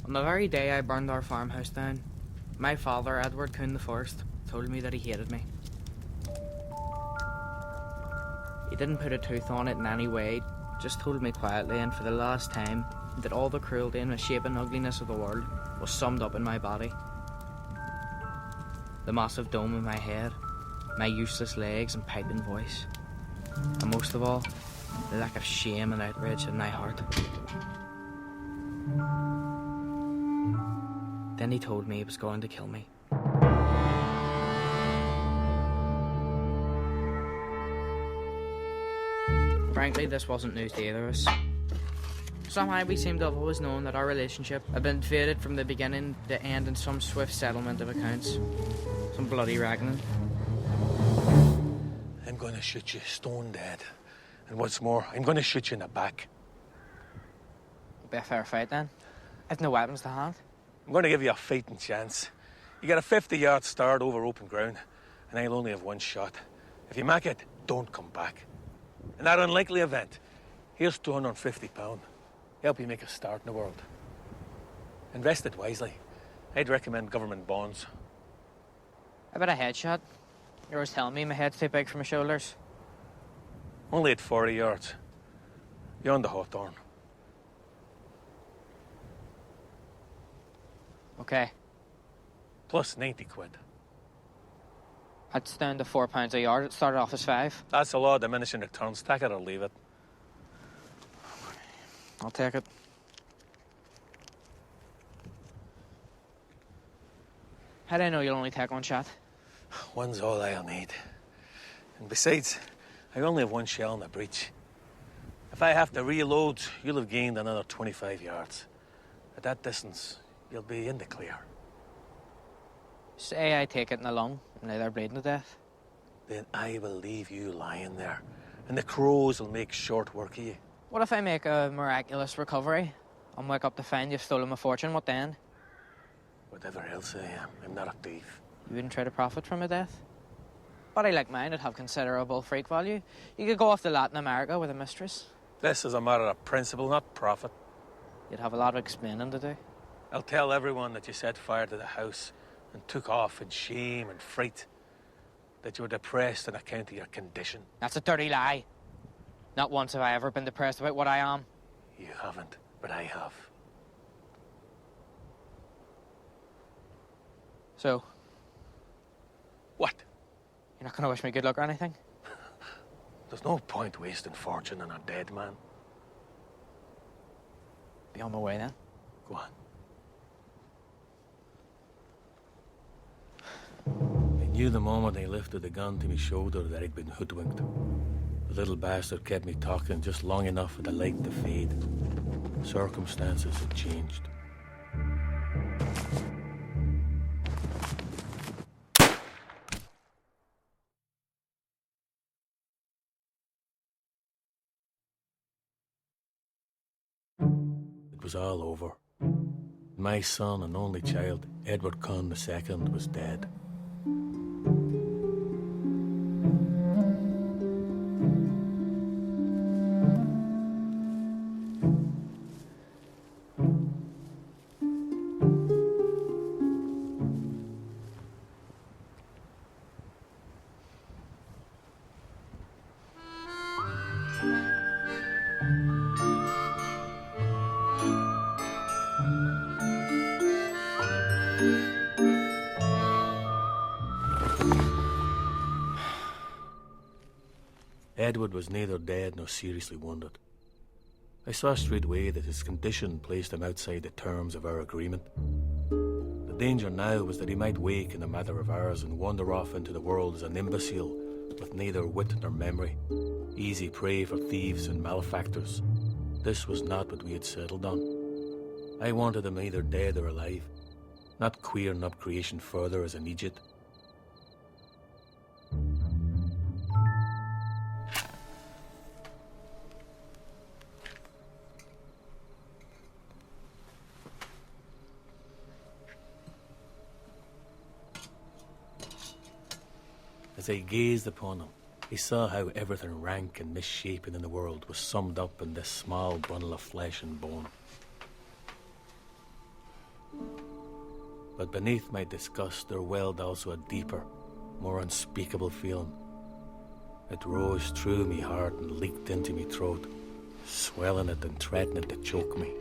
On the very day I burned our farmhouse down, my father, Edward Coon I, told me that he hated me. He didn't put a tooth on it in any way, just told me quietly and for the last time that all the cruelty and misshapen ugliness of the world was summed up in my body. The massive dome in my head, my useless legs and piping voice, and most of all, the lack of shame and outrage in my heart. Then he told me he was going to kill me. Frankly, this wasn't news to either of us. Somehow we seemed to have always known that our relationship had been fated from the beginning to end in some swift settlement of accounts. Some bloody reckoning. I'm going to shoot you stone dead. And what's more, I'm going to shoot you in the back. It'll be a fair fight then. I've no weapons to hand. I'm going to give you a fighting chance. You get a 50-yard start over open ground, and I'll only have one shot. If you make it, don't come back. In that unlikely event, here's £250. Help you make a start in the world. Invest it wisely. I'd recommend government bonds. How about a headshot? You're always telling me my head's too big for my shoulders. Only at 40 yards. Beyond the hawthorn. Okay. Plus 90 quid. That's down to £4 a yard. It started off as 5. That's a law of diminishing returns. Take it or leave it. I'll take it. How do I know you'll only take one shot? One's all I'll need. And besides, I only have one shell in the breech. If I have to reload, you'll have gained another 25 yards. At that distance, you'll be in the clear. Say I take it in the lung and lay there bleeding to death. Then I will leave you lying there, and the crows will make short work of you. What if I make a miraculous recovery and wake up to find you've stolen my fortune? What then? Whatever else I am, I'm not a thief. You wouldn't try to profit from my death? Body like mine would have considerable freak value. You could go off to Latin America with a mistress. This is a matter of principle, not profit. You'd have a lot of explaining to do. I'll tell everyone that you set fire to the house and took off in shame and fright, that you were depressed on account of your condition. That's a dirty lie. Not once have I ever been depressed about what I am. You haven't, but I have. So? What? You're not going to wish me good luck or anything? There's no point wasting fortune on a dead man. Be on my way then. Go on. I knew the moment I lifted the gun to my shoulder that I'd been hoodwinked. The little bastard kept me talking just long enough for the light to fade. Circumstances had changed. It was all over. My son and only child, Edward Coon II, was dead. Edward was neither dead nor seriously wounded. I saw straightway that his condition placed him outside the terms of our agreement. The danger now was that he might wake in a matter of hours and wander off into the world as an imbecile with neither wit nor memory, easy prey for thieves and malefactors. This was not what we had settled on. I wanted him either dead or alive, not queering up creation further as an idiot. As I gazed upon him, I saw how everything rank and misshapen in the world was summed up in this small bundle of flesh and bone. But beneath my disgust there welled also a deeper, more unspeakable feeling. It rose through me heart and leaked into me throat, swelling it and threatening to choke me.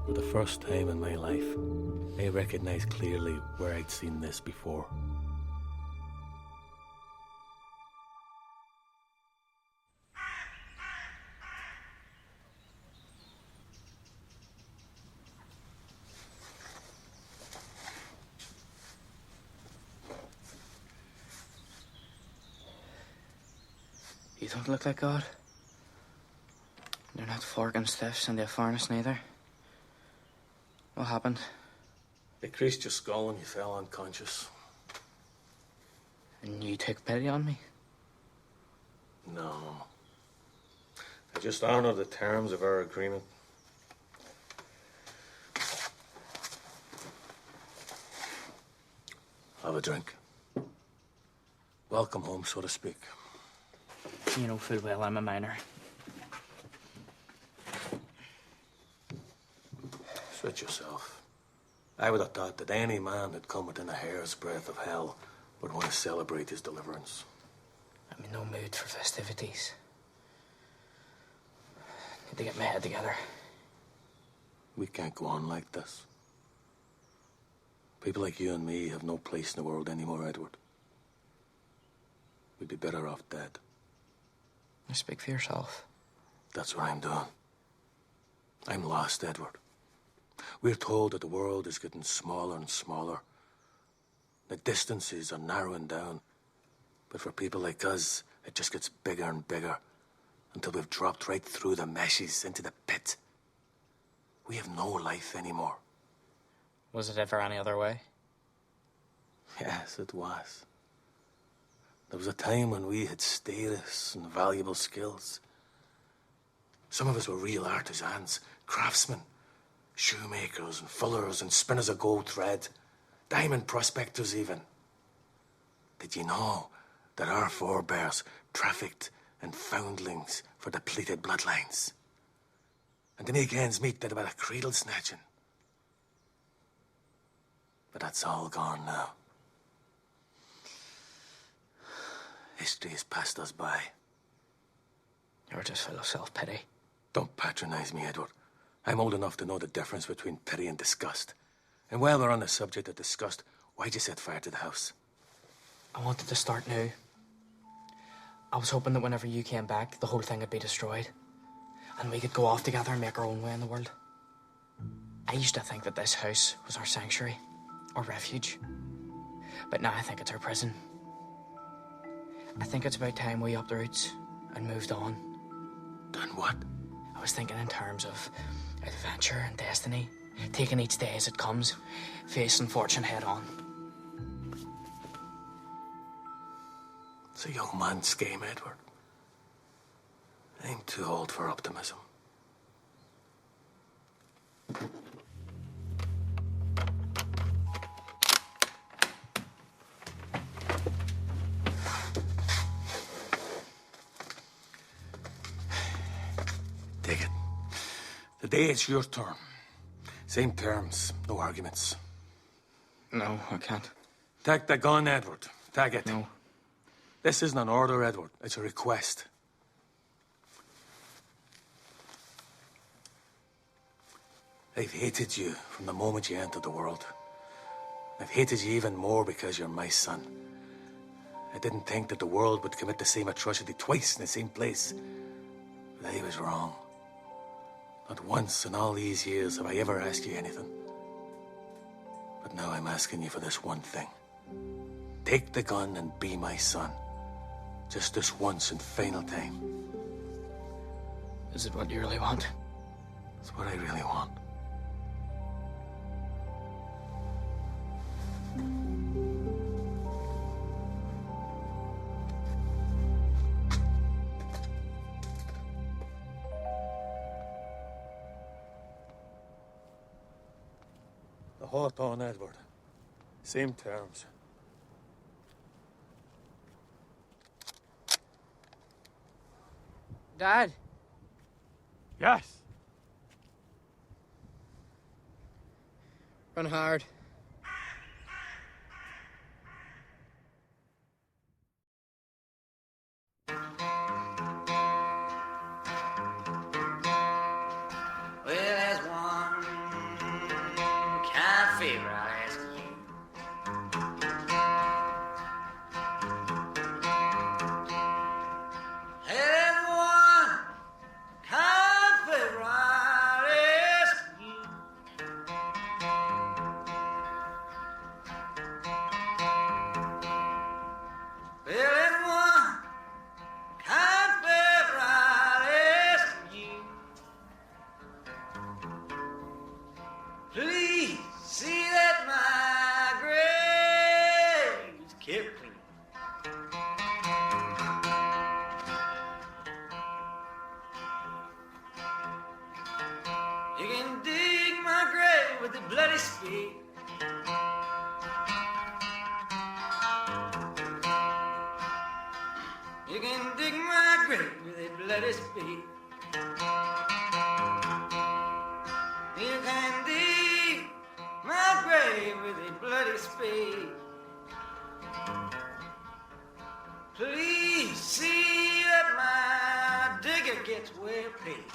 For the first time in my life, I recognized clearly where I'd seen this before. You don't look like God. You're not forking stiffs into a furnace neither. What happened? They creased your skull and you fell unconscious. And you took pity on me? No. I just honored the terms of our agreement. Have a drink. Welcome home, so to speak. You know full well I'm a minor. Switch yourself. I would have thought that any man who'd come within a hair's breadth of hell would want to celebrate his deliverance. I'm in no mood for festivities. Need to get my head together. We can't go on like this. People like you and me have no place in the world anymore, Edward. We'd be better off dead. You speak for yourself. That's what I'm doing. I'm lost, Edward. We're told that the world is getting smaller and smaller. The distances are narrowing down. But for people like us, it just gets bigger and bigger until we've dropped right through the meshes into the pit. We have no life anymore. Was it ever any other way? Yes, it was. There was a time when we had status and valuable skills. Some of us were real artisans, craftsmen, shoemakers and fullers and spinners of gold thread, diamond prospectors even. Did you know that our forebears trafficked in foundlings for depleted bloodlines? And the meek ends meet did about a cradle snatching. But that's all gone now. History has passed us by. You're just full of self-pity. Don't patronize me, Edward. I'm old enough to know the difference between pity and disgust. And while we're on the subject of disgust, why'd you set fire to the house? I wanted to start new. I was hoping that whenever you came back, the whole thing would be destroyed. And we could go off together and make our own way in the world. I used to think that this house was our sanctuary, our refuge. But now I think it's our prison. I think it's about time we upped the roots and moved on. Done what? I was thinking in terms of adventure and destiny, taking each day as it comes, facing fortune head on. It's a young man's game, Edward. I'm too old for optimism. Take it. Today it's your turn. Same terms, no arguments. No, I can't. Take the gun, Edward. Take it. No. This isn't an order, Edward. It's a request. I've hated you from the moment you entered the world. I've hated you even more because you're my son. I didn't think that the world would commit the same atrocity twice in the same place. But I was wrong. Not once in all these years have I ever asked you anything. But now I'm asking you for this one thing. Take the gun and be my son. Just this once and final time. Is it what you really want? It's what I really want. The halt on, Edward. Same terms. Dad! Yes. working hard. Well, there's one kind of favor I'll ask you. There's one kind of favor I'll ask you. Well, there's one kind of favor I'll ask you. Please see that my grave is kept clean. You can dig my grave with a bloody spade. You can dig my grave with a bloody spade. You can dig my grave with a bloody spade. Please see that my digger gets well paid.